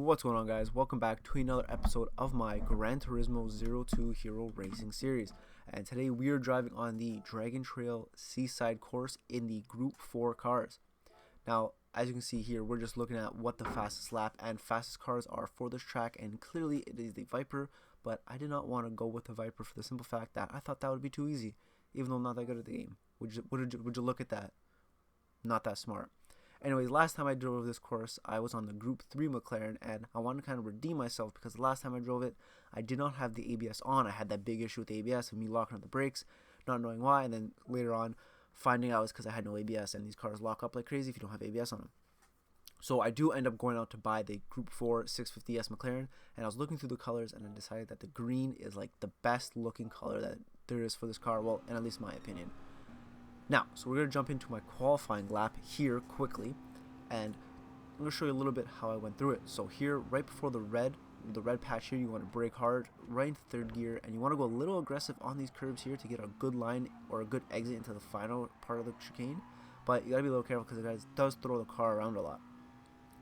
What's going on, guys? Welcome back to another episode of my Gran Turismo 02 Hero Racing series. And today we are driving on the Dragon Trail Seaside course in the Group 4 cars. Now, as you can see here, we're just looking at what the fastest lap and fastest cars are for this track, and clearly it is the Viper, but I did not want to go with the Viper for the simple fact that I thought that would be too easy, even though I'm not that good at the game. Would you look at that? Not that smart. Anyways, last time I drove this course, I was on the Gr4 McLaren, and I wanted to kind of redeem myself because the last time I drove it, I did not have the ABS on. I had that big issue with the ABS of me locking on the brakes, not knowing why, and then later on finding out it was because I had no ABS, and these cars lock up like crazy if you don't have ABS on them. So I do end up going out to buy the Gr4 650S McLaren, and I was looking through the colors, and I decided that the green is like the best looking color that there is for this car, well, in at least my opinion. Now, so we're going to jump into my qualifying lap here quickly, and I'm going to show you a little bit how I went through it. So here, right before the red patch here, you want to brake hard, right into third gear, and you want to go a little aggressive on these curves here to get a good line or a good exit into the final part of the chicane. But you got to be a little careful because the guy does throw the car around a lot.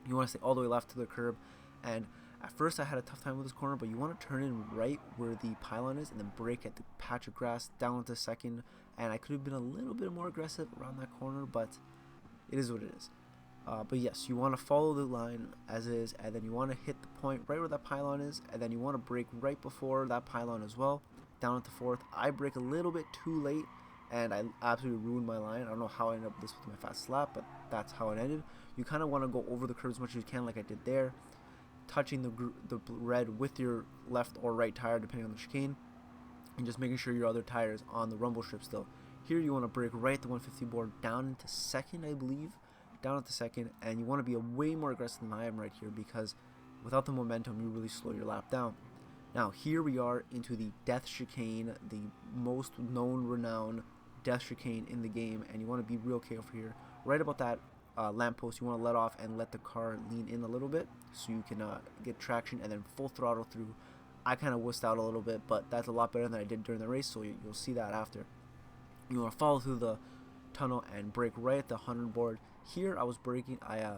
You want to stay all the way left to the curb, and at first I had a tough time with this corner, but you want to turn in right where the pylon is and then brake at the patch of grass down into second. And I could have been a little bit more aggressive around that corner, but it is what it is. But yes, you want to follow the line as is, and then you want to hit the point right where that pylon is, and then you want to brake right before that pylon as well, down into fourth. I brake a little bit too late, and I absolutely ruined my line. I don't know how I ended up this with my fast lap, but that's how it ended. You kind of want to go over the curb as much as you can, like I did there, touching the red with your left or right tire, depending on the chicane, and just making sure your other tire is on the rumble strip still. Here you want to brake right at the 150 board down into second, I believe, down into second, and you want to be way more aggressive than I am right here because without the momentum, you really slow your lap down. Now here we are into the death chicane, the most known, renowned death chicane in the game, and you want to be real careful here. Right about that lamppost, you want to let off and let the car lean in a little bit so you can get traction and then full throttle through. I kind of wussed out a little bit, but that's a lot better than I did during the race, so you'll see that after. You want to follow through the tunnel and brake right at the 100 board. Here I was braking, I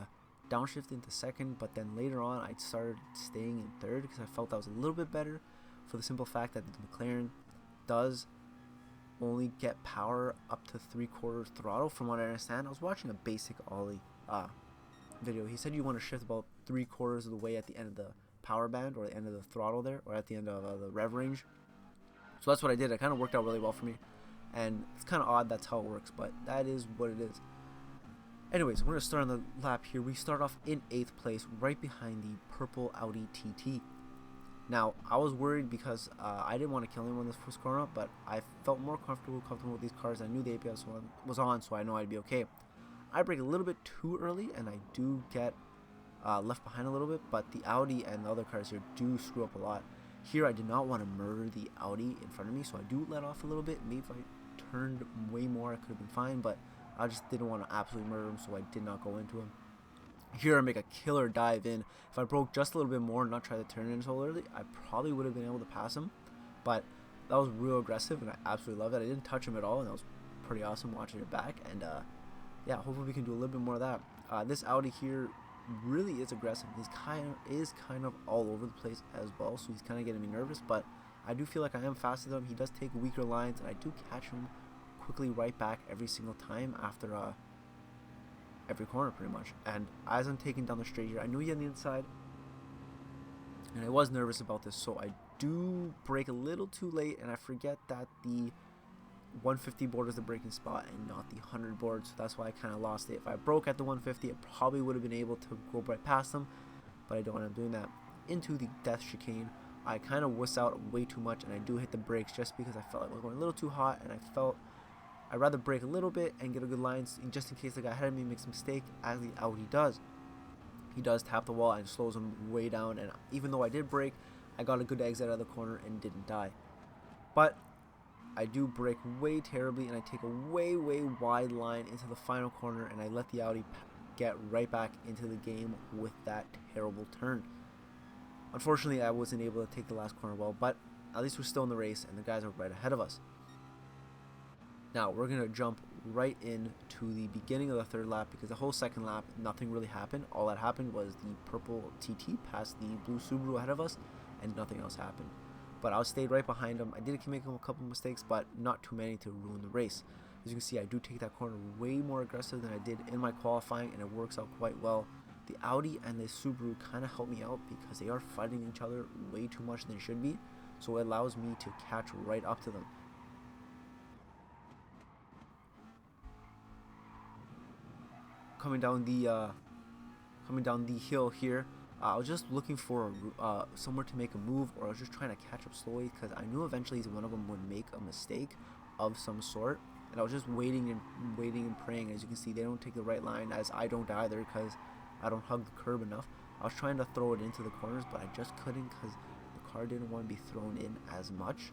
downshifted into second, but then later on I started staying in third because I felt that was a little bit better for the simple fact that the McLaren does only get power up to 3/4 throttle from what I understand. I was watching a basic Ollie video. He said you want to shift about 3/4 of the way at the end of the power band or the end of the throttle there, or at the end of the rev range. So that's what I did. It kind of worked out really well for me, and it's kind of odd that's how it works, but that is what it is. Anyways, we're going to start on the lap here. We start off in 8th place, right behind the purple Audi TT. Now, I was worried because I didn't want to kill anyone this first corner, but I felt more comfortable with these cars. I knew the ABS was on, so I know I'd be okay. I brake a little bit too early, and I do get left behind a little bit, but the Audi and the other cars here do screw up a lot. Here I did not want to murder the Audi in front of me, so I do let off a little bit. Maybe if I turned way more I could have been fine, but I just didn't want to absolutely murder him, so I did not go into him. Here I make a killer dive in. If I broke just a little bit more and not try to turn in so early, I probably would have been able to pass him, but that was real aggressive and I absolutely love it. I didn't touch him at all, and that was pretty awesome watching it back, and yeah, hopefully we can do a little bit more of that. This Audi here really is aggressive. He's kind of all over the place as well, so he's kind of getting me nervous, but I do feel like I am faster than him. He does take weaker lines, and I do catch him quickly right back every single time after every corner pretty much. And as I'm taking down the straight here, I knew he had the inside, and I was nervous about this, so I do brake a little too late, and I forget that the 150 board is the braking spot and not the 100 board, so that's why I kind of lost it. If I broke at the 150, I probably would have been able to go right past them, but I don't end up doing that. Into the death chicane, I kind of wuss out way too much, and I do hit the brakes just because I felt like I was going a little too hot, and I felt I'd rather brake a little bit and get a good line just in case the guy ahead of me makes a mistake, as the Audi does. He does tap the wall and slows him way down, and even though I did brake, I got a good exit out of the corner and didn't die. But I do brake way terribly, and I take a way wide line into the final corner, and I let the Audi get right back into the game with that terrible turn. Unfortunately, I wasn't able to take the last corner well, but at least we're still in the race, and the guys are right ahead of us. Now, we're going to jump right into the beginning of the third lap, because the whole second lap nothing really happened. All that happened was the purple TT passed the blue Subaru ahead of us, and nothing else happened. But I stayed right behind him. I did make a couple mistakes, but not too many to ruin the race. As you can see, I do take that corner way more aggressive than I did in my qualifying, and it works out quite well. The Audi and the Subaru kind of help me out because they are fighting each other way too much than they should be, so it allows me to catch right up to them. Coming down the hill here, I was just looking for somewhere to make a move, or I was just trying to catch up slowly because I knew eventually one of them would make a mistake of some sort, and I was just waiting and praying. As you can see, they don't take the right line, as I don't either because I don't hug the curb enough. I was trying to throw it into the corners, but I just couldn't because the car didn't want to be thrown in as much.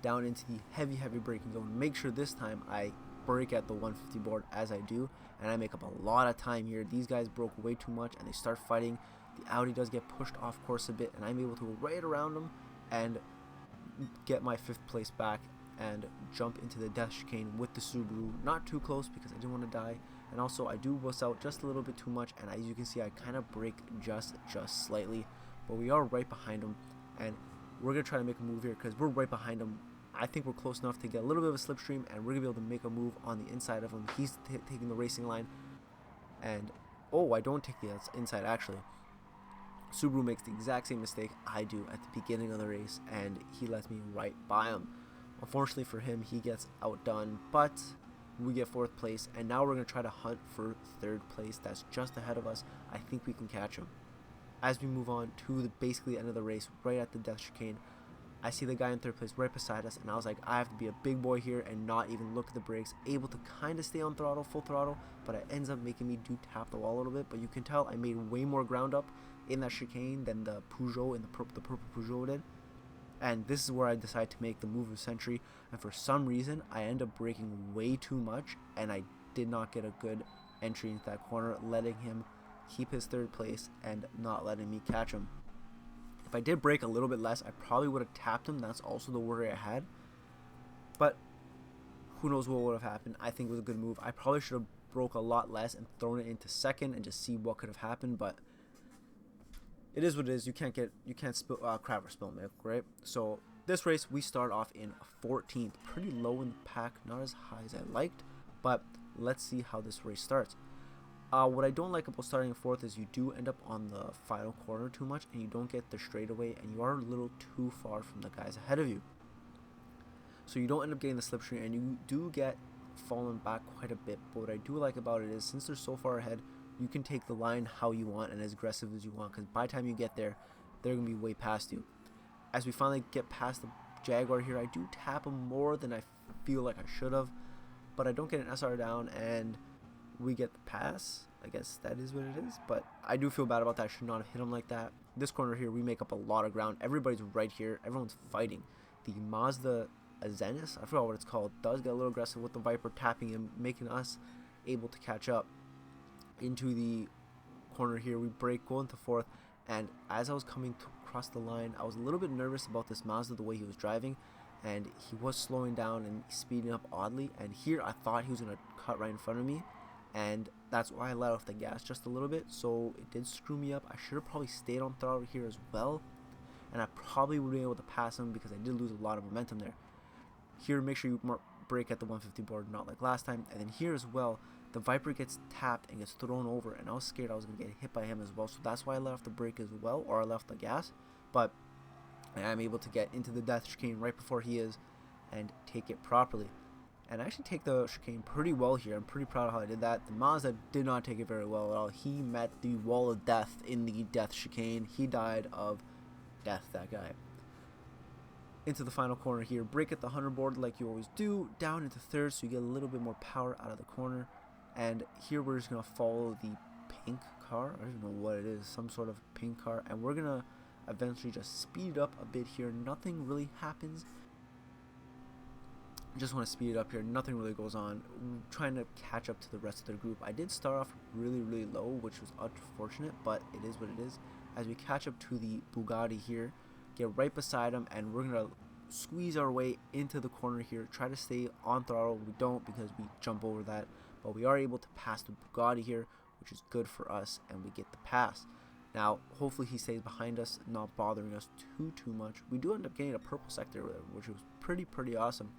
Down into the heavy braking zone. Make sure this time I brake at the 150 board as I do, and I make up a lot of time here. These guys broke way too much and they start fighting. The Audi does get pushed off course a bit, and I'm able to go right around them and get my 5th place back and jump into the death chicane with the Subaru. Not too close because I didn't want to die, and also I do wuss out just a little bit too much, and as you can see I kind of brake just slightly, but we are right behind him, and we're gonna try to make a move here because we're right behind him. I think we're close enough to get a little bit of a slipstream, and we're gonna be able to make a move on the inside of him. He's taking the racing line, and oh, I don't take the inside actually. Subaru makes the exact same mistake I do at the beginning of the race, and he lets me right by him. Unfortunately for him, he gets outdone, but we get 4th place, and now we're going to try to hunt for 3rd place. That's just ahead of us. I think we can catch him. As we move on to the basically end of the race, right at the death chicane, I see the guy in 3rd place right beside us, and I was like, I have to be a big boy here and not even look at the brakes, able to kind of stay on throttle, full throttle, but it ends up making me tap the wall a little bit. But you can tell I made way more ground up in that chicane than the Peugeot and the purple Peugeot did. And this is where I decide to make the move of the century, and for some reason I end up braking way too much, and I did not get a good entry into that corner, letting him keep his 3rd place and not letting me catch him. If I did brake a little bit less, I probably would have tapped him. That's also the worry I had, but who knows what would have happened. I think it was a good move. I probably should have broke a lot less and thrown it into 2nd and just see what could have happened, but it is what it is. You can't spill crab or spill milk, right? So this race we start off in 14th, pretty low in the pack, not as high as I liked, but let's see how this race starts. What I don't like about starting in 4th is you do end up on the final corner too much, and you don't get the straightaway, and you are a little too far from the guys ahead of you. So you don't end up getting the slipstream, and you do get fallen back quite a bit. But what I do like about it is, since they're so far ahead, you can take the line how you want and as aggressive as you want, because by the time you get there, they're going to be way past you. As we finally get past the Jaguar here, I do tap him more than I feel like I should have, but I don't get an SR down, and we get the pass. I guess that is what it is, but I do feel bad about that. I should not have hit him like that. This corner here, we make up a lot of ground. Everybody's right here. Everyone's fighting. The Mazda Zenith, I forgot what it's called, does get a little aggressive with the Viper, tapping him, making us able to catch up. Into the corner here, we brake, go into 4th, and as I was coming across the line, I was a little bit nervous about this Mazda, the way he was driving, and he was slowing down and speeding up oddly, and here I thought he was going to cut right in front of me, and that's why I let off the gas just a little bit, so it did screw me up. I should have probably stayed on throttle here as well, and I probably would be able to pass him because I did lose a lot of momentum there. Here, make sure you brake at the 150 board, not like last time, and then here as well, the Viper gets tapped and gets thrown over, and I was scared I was going to get hit by him as well, so that's why I let off the brake as well, or I left the gas, but I am able to get into the death chicane right before he is and take it properly. And I actually take the chicane pretty well here. I'm pretty proud of how I did that. The Mazda did not take it very well at all. He met the wall of death in the death chicane. He died of death, that guy. Into the final corner here. Brake at the 100 board like you always do. Down into 3rd so you get a little bit more power out of the corner. And here we're just going to follow the pink car. I don't even know what it is. Some sort of pink car. And we're going to eventually just speed up a bit here. Nothing really happens. Just want to speed it up here. Nothing really goes on. I'm trying to catch up to the rest of the group. I did start off really low, which was unfortunate, but it is what it is. As we catch up to the Bugatti here, get right beside him, and we're going to squeeze our way into the corner here, try to stay on throttle. We don't because we jump over that, but we are able to pass the Bugatti here, which is good for us, and we get the pass. Now, hopefully he stays behind us, not bothering us too much. We do end up getting a purple sector, which was pretty awesome.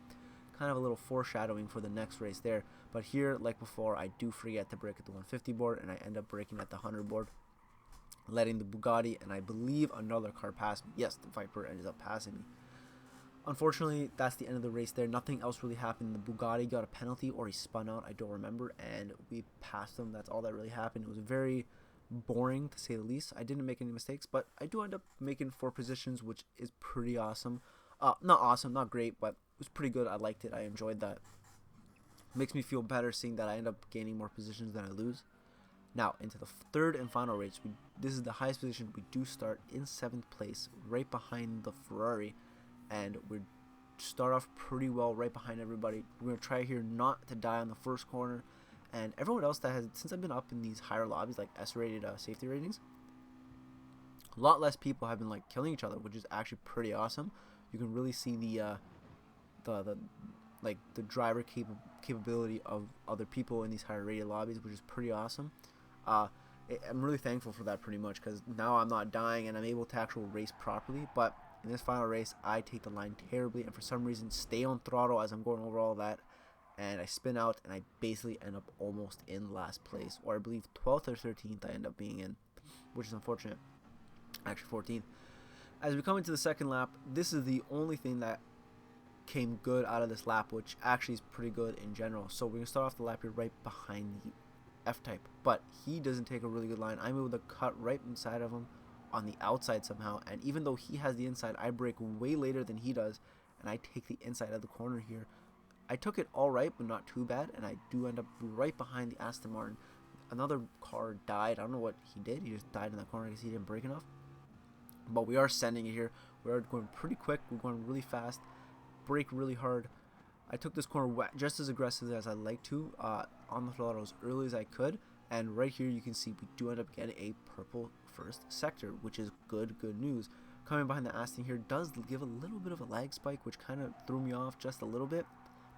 Kind of a little foreshadowing for the next race there. But here, like before, I do forget to brake at the 150 board, and I end up braking at the 100 board, letting the Bugatti and I believe another car pass me. Yes, the Viper ended up passing me. Unfortunately, that's the end of the race there. Nothing else really happened. The Bugatti got a penalty, or he spun out, I don't remember, and we passed him. That's all that really happened. It was very boring, to say the least. I didn't make any mistakes, but I do end up making 4 positions, which is pretty awesome. Not awesome, not great, but it was pretty good. I liked it. I enjoyed that. Makes me feel better seeing that I end up gaining more positions than I lose. Now, into the third and final race. This is the highest position. We do start in 7th place, right behind the Ferrari, and we start off pretty well right behind everybody. We're going to try here not to die on the first corner, and everyone else that has, since I've been up in these higher lobbies, like S-rated safety ratings, a lot less people have been like killing each other, which is actually pretty awesome. You can really see the driver capability of other people in these higher rated lobbies, which is pretty awesome. I'm really thankful for that pretty much, because now I'm not dying and I'm able to actually race properly. But in this final race, I take the line terribly and for some reason stay on throttle as I'm going over all that, and I spin out and I basically end up almost in last place, or I believe 12th or 13th I end up being in, which is unfortunate. Actually 14th. As we come into the second lap, this is the only thing that came good out of this lap, which actually is pretty good in general. So we're going to start off the lap here right behind the F-Type, but he doesn't take a really good line. I'm able to cut right inside of him on the outside somehow, and even though he has the inside, I brake way later than he does, and I take the inside of the corner here. I took it all right, but not too bad, and I do end up right behind the Aston Martin. Another car died. I don't know what he did. He just died in that corner because he didn't brake enough. But we are sending it here. We are going pretty quick. We're going really fast. Brake really hard. I took this corner just as aggressively as I like to, on the throttle as early as I could, and right here you can see we do end up getting a purple first sector, which is good news. Coming behind the Aston here does give a little bit of a lag spike, which kind of threw me off just a little bit,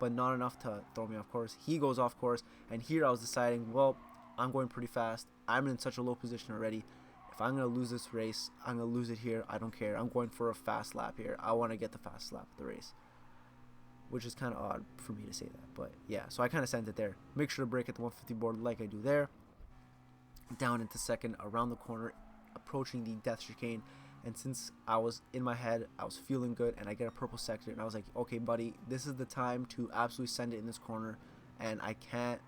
but not enough to throw me off course. He goes off course, and here I was deciding, well, I'm going pretty fast. I'm in such a low position already. If I'm going to lose this race, I'm going to lose it here. I don't care. I'm going for a fast lap here. I want to get the fast lap of the race, which is kind of odd for me to say that, but yeah, so I kind of sent it there. Make sure to brake at the 150 board like I do there. Down into second, around the corner, approaching the death chicane, and since I was in my head, I was feeling good, and I get a purple sector, and I was like, okay buddy, this is the time to absolutely send it in this corner, and I can't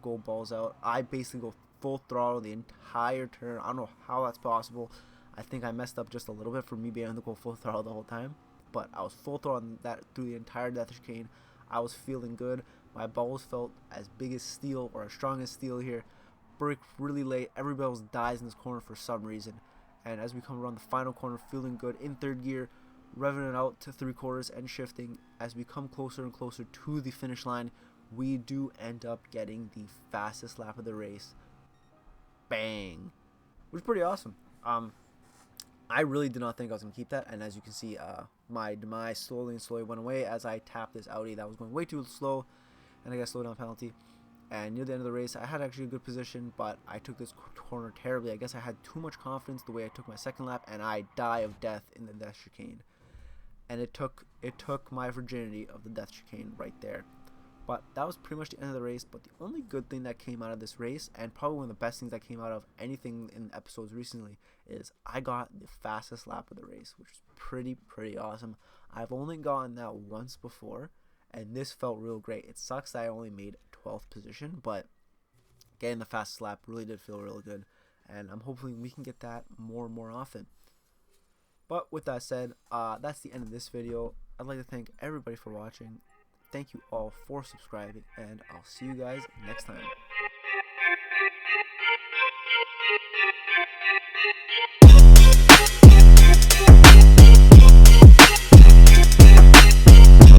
go balls out. I basically go full throttle the entire turn. I don't know how that's possible. I think I messed up just a little bit for me being able to go full throttle the whole time, but I was full throttle on that through the entire death chicane. I was feeling good. My balls felt as big as steel, or as strong as steel here. Brake really late. Everybody else dies in this corner for some reason. And as we come around the final corner, feeling good in third gear, revving it out to 3/4 and shifting. As we come closer and closer to the finish line, we do end up getting the fastest lap of the race. Bang! Which is pretty awesome. I really did not think I was going to keep that, and as you can see, my demise slowly went away as I tapped this Audi that was going way too slow, and I got a slow down penalty. And near the end of the race, I had actually a good position, but I took this corner terribly. I guess I had too much confidence the way I took my second lap, and I die of death in the death chicane. And it took my virginity of the death chicane right there. But that was pretty much the end of the race. But the only good thing that came out of this race, and probably one of the best things that came out of anything in episodes recently, is I got the fastest lap of the race, which was pretty awesome. I've only gotten that once before, and this felt real great. It sucks that I only made 12th position, but getting the fastest lap really did feel real good, and I'm hoping we can get that more and more often. But with that said, that's the end of this video. I'd like to thank everybody for watching. Thank you all for subscribing, and I'll see you guys next time.